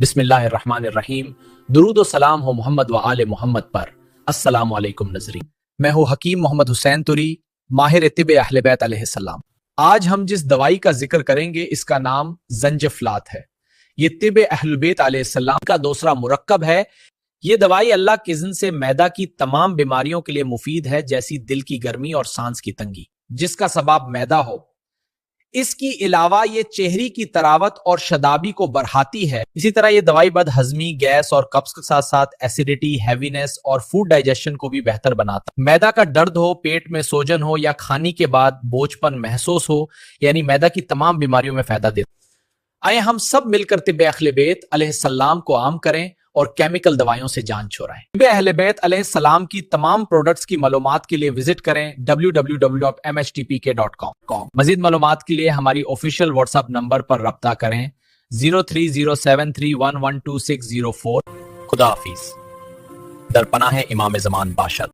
بسم اللہ الرحمن الرحیم۔ درود و سلام ہو محمد و آل محمد پر۔ السلام علیکم ناظرین، میں ہوں حکیم محمد حسین توری، ماہر طب اہل بیت علیہ السلام۔ آج ہم جس دوائی کا ذکر کریں گے اس کا نام زنجفلات ہے۔ یہ طب اہل بیت علیہ السلام کا دوسرا مرکب ہے۔ یہ دوائی اللہ کے اذن سے معدہ کی تمام بیماریوں کے لیے مفید ہے، جیسی دل کی گرمی اور سانس کی تنگی جس کا سبب معدہ ہو۔ اس کی علاوہ یہ چہری کی تراوت اور شدابی کو بڑھاتی ہے۔ اسی طرح یہ دوائی بد ہضمی، گیس اور قبض کے ساتھ ساتھ ایسیڈیٹی، ہیوینس اور فوڈ ڈائجیشن کو بھی بہتر بناتا ہے۔ معدہ کا درد ہو، پیٹ میں سوجن ہو یا کھانے کے بعد بوجھ پن محسوس ہو، یعنی معدہ کی تمام بیماریوں میں فائدہ دیتا ہے۔ آئے ہم سب مل کر طب اہل بیت علیہ السلام کو عام کریں اور کیمیکل دوائیوں سے جان چھڑائیں۔ طب اہل بیت علیہ السلام کی تمام پروڈکٹس کی معلومات کے لیے وزٹ کریں www.mhtpk.com۔ مزید معلومات کے لیے ہماری آفیشیل واٹس ایپ نمبر پر رابطہ کریں 0307311260 4۔ خدا حافظ۔ در پناہ امام زمان باشد۔